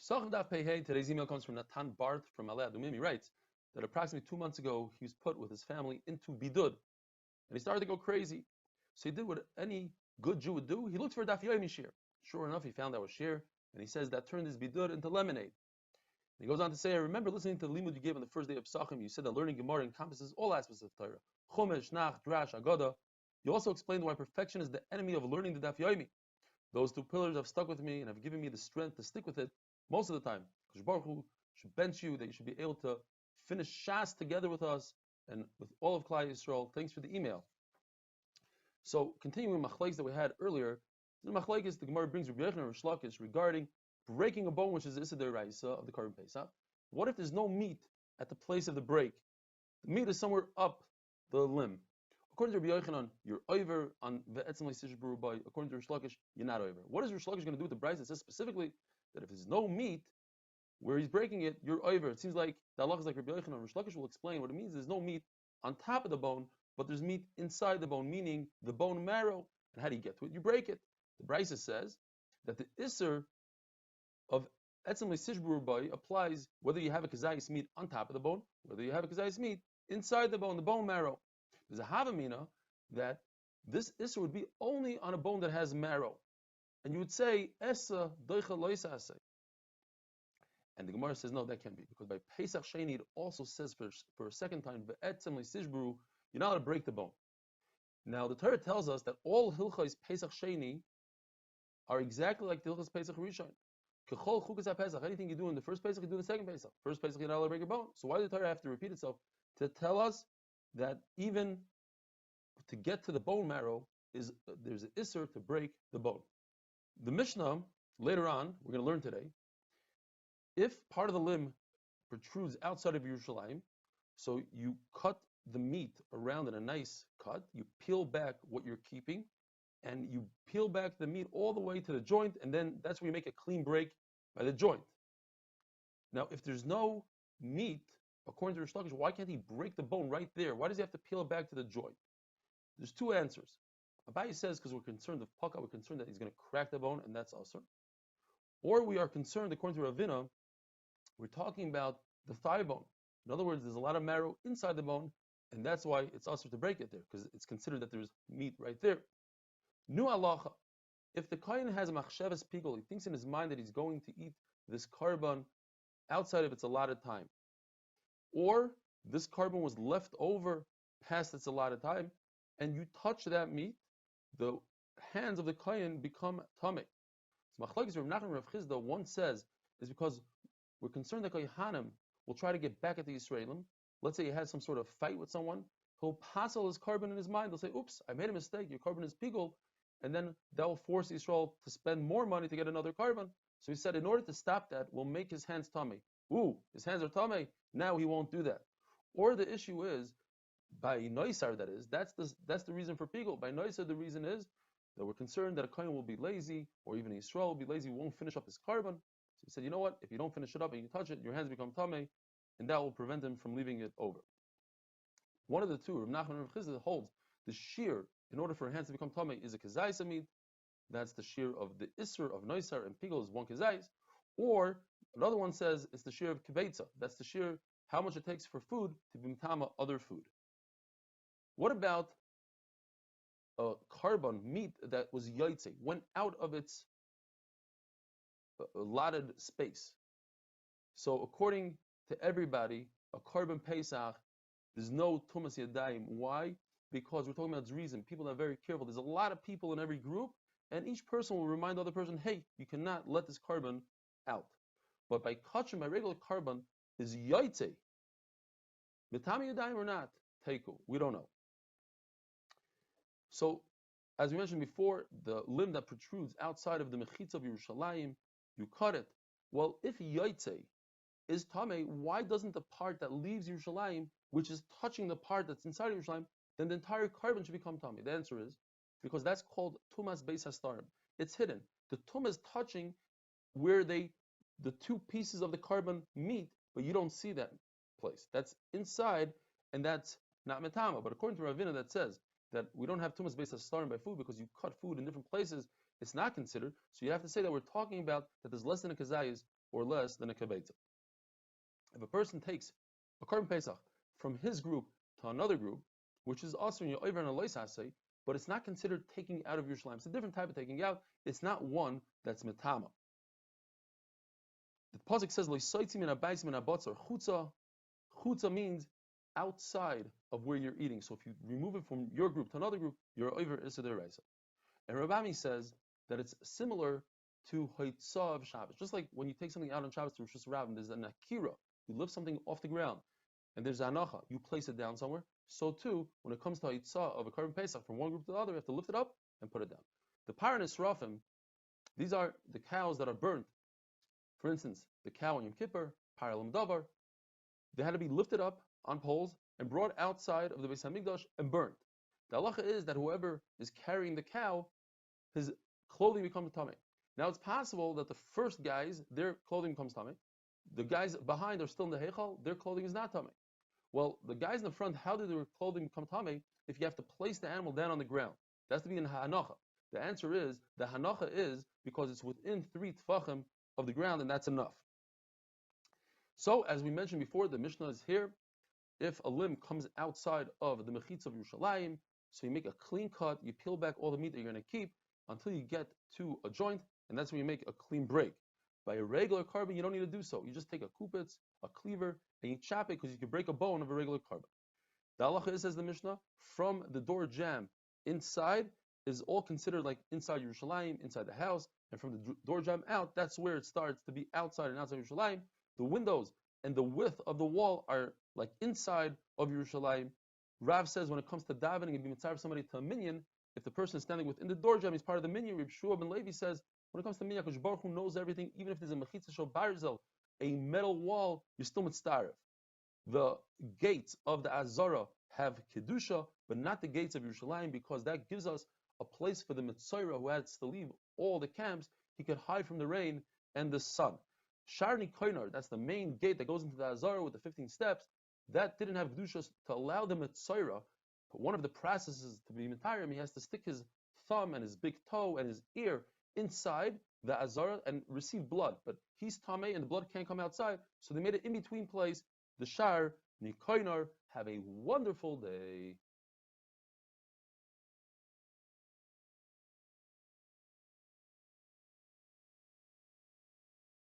Pesachim Daf Pei. Today's email comes from Natan Barth from Alei Adumim. He writes that approximately 2 months ago he was put with his family into bidud, and he started to go crazy. So he did what any good Jew would do. He looked for a daf yomi shir. Sure enough, he found that was shir, and he says that turned his bidud into lemonade. And he goes on to say, I remember listening to the limud you gave on the first day of Pesachim. You said that learning Gemara encompasses all aspects of Torah: Chumash, Nach, Drash, Agada. You also explained why perfection is the enemy of learning the daf yomi. Those 2 pillars have stuck with me and have given me the strength to stick with it most of the time. Because Baruch Hu should bench you, that you should be able to finish Shas together with us and with all of Klal Yisrael. Thanks for the email. So, continuing machlekes that we had earlier, the machlekes the Gemara brings Rabbi Yochanan and Rish Lakish regarding breaking a bone, which is the Issa D'Oraisa of the Korban Pesach. What if there's no meat at the place of the break? The meat is somewhere up the limb. According to Rabbi Yochanan, you're over on ve'etzem le'sish b'rubai. According to Rish Lakish, you're not over. What is Rish Lakish going to do with the brayz? It says specifically that if there's no meat where he's breaking it, you're over. It seems like the halach is like Rabbi Yochanan. Rish Lakish will explain what it means. There's no meat on top of the bone, but there's meat inside the bone, meaning the bone marrow. And how do you get to it? You break it. The brayz says that the isser of etzem le'sish b'rubai applies whether you have a kazayis meat on top of the bone, whether you have a kazayis meat inside the bone marrow. There's a havamina that this isser would be only on a bone that has marrow. And you would say, Esa doicha loisa asay. And the Gemara says, no, that can't be. Because by Pesach Sheni, it also says for a second time, ve'etzem le'sishbru, you're not allowed to break the bone. Now, the Torah tells us that all hilchos Pesach Sheni are exactly like the hilchos Pesach Rishon. Kechol chukas HaPesach, anything you do in the first Pesach, you do in the second Pesach. First Pesach, you're not allowed to break your bone. So why does the Torah have to repeat itself? To tell us that even to get to the bone marrow, there's an isser to break the bone. The Mishnah, later on, we're going to learn today, if part of the limb protrudes outside of Yerushalayim, so you cut the meat around in a nice cut, you peel back what you're keeping, and you peel back the meat all the way to the joint, and then that's where you make a clean break by the joint. Now, if there's no meat, according to Rish Lakish, why can't he break the bone right there? Why does he have to peel it back to the joint? There's 2 answers. Abaye says because we're concerned of Paka, we're concerned that he's going to crack the bone, and that's also. Or we are concerned, according to Ravina, we're talking about the thigh bone. In other words, there's a lot of marrow inside the bone, and that's why it's also to break it there, because it's considered that there's meat right there. Nu halacha. If the kohen has a machshavas pigul, he thinks in his mind that he's going to eat this korban outside of its allotted time, or this korban was left over past its allotted time, and you touch that meat, the hands of the kohen become tamei. So machlokes Rav Nachman and Rav Chizda, one says, is because we're concerned that kohanim will try to get back at the Yisraelim. Let's say he had some sort of fight with someone, he'll passel his korban in his mind. He'll say, oops, I made a mistake, your korban is pigul, and then that will force Yisrael to spend more money to get another korban. So he said, in order to stop that, we'll make his hands tamei. Ooh, his hands are tamei, now he won't do that. Or the issue is, by noisar, that is, that's the reason for pigul. By noisar, the reason is that we're concerned that a kohen will be lazy, or even Yisrael will be lazy, won't finish up his korban. So he said, you know what? If you don't finish it up and you touch it, your hands become tamei, and that will prevent him from leaving it over. One of the 2, Rav Nachman and Rav Chizda, holds the shear in order for hands to become tamei is a kazayis amid. That's the shear of the isser of noisar, and pigul is 1 kazayis. Or another one says it's the shear of kibeitza. That's the shear how much it takes for food to be mitama other food. What about a korban meat that was yaitze, went out of its allotted space? So according to everybody, a korban Pesach, there's no tumas yadayim. Why? Because we're talking about reason. People are very careful. There's a lot of people in every group, and each person will remind the other person, hey, you cannot let this korban out. But by kachim, by regular korban, is yaitze. Mitami yadayim or not? Teiku. We don't know. So, as we mentioned before, the limb that protrudes outside of the mechitza of Yerushalayim, you cut it. Well, if yaitze is tamei, why doesn't the part that leaves Yerushalayim, which is touching the part that's inside of Yerushalayim, then the entire korban should become tamei? The answer is because that's called tumas beis hastarim. It's hidden. The tumah is touching where the 2 pieces of the korban meet, but you don't see that place. That's inside, and that's not metama. But according to Ravina, that says that we don't have tumas beis hastarim by food because you cut food in different places, it's not considered. So you have to say that we're talking about that there's less than a kazayis or less than a kibetza. If a person takes a Korban Pesach from his group to another group, which is also in your over and a lois asay, but it's not considered taking out of Yerushalayim. It's a different type of taking out. It's not one that's metama. The pasuk says loisaitzim in abayis min abatzar chutza. Chutza means outside of where you're eating. So if you remove it from your group to another group, you're over Issa Deraisa. And Rabami says that it's similar to Haitzah of Shabbos. Just like when you take something out on Shabbos to Rosh Hashanah, there's an akira. You lift something off the ground, and there's anacha. You place it down somewhere. So too, when it comes to Haitzah of a Korban Pesach from one group to the other, you have to lift it up and put it down. The Paran Israfim, these are the cows that are burnt. For instance, the cow on Yom Kippur, Paralim Davar, they had to be lifted up on poles and brought outside of the Beis Hamikdash and burnt. The halacha is that whoever is carrying the cow, his clothing becomes tamei. Now it's possible that the first guys, their clothing becomes tamei. The guys behind are still in the heichal, their clothing is not tamei. Well, the guys in the front, how did their clothing become tamei? If you have to place the animal down on the ground, that's to be in hanacha. The answer is the hanacha is because it's within 3 tfachim of the ground, and that's enough. So, as we mentioned before, the Mishnah is here. If a limb comes outside of the mechitza of Yerushalayim, so you make a clean cut, you peel back all the meat that you're going to keep until you get to a joint, and that's when you make a clean break. By a regular carbon, you don't need to do so. You just take a kupitz, a cleaver, and you chop it because you can break a bone of a regular carbon. The halacha is, says the Mishnah, from the door jamb inside is all considered like inside Yerushalayim, inside the house, and from the door jamb out, that's where it starts to be outside and outside Yerushalayim. The windows and the width of the wall are like inside of Yerushalayim. Rav says when it comes to davening and being mitzvah somebody to a minyan, if the person is standing within the door jamb, he's part of the minyan. Reb Shua ben Levi says when it comes to minyan, Hakadosh Baruch Hu knows everything. Even if there's a mechitza shel barzel, a metal wall, you're still mitzvah. The gates of the Azara have kedusha, but not the gates of Yerushalayim, because that gives us a place for the mitzvah who has to leave all the camps. He could hide from the rain and the sun. Sharni Koinar, that's the main gate that goes into the Azara with the 15 steps, that didn't have Kedushas to allow the Mitzayra. But one of the processes to be Mitzayim, he has to stick his thumb and his big toe and his ear inside the Azara and receive blood. But he's Tameh and the blood can't come outside, so they made an in-between place. The Shar, Nikoinar, have a wonderful day.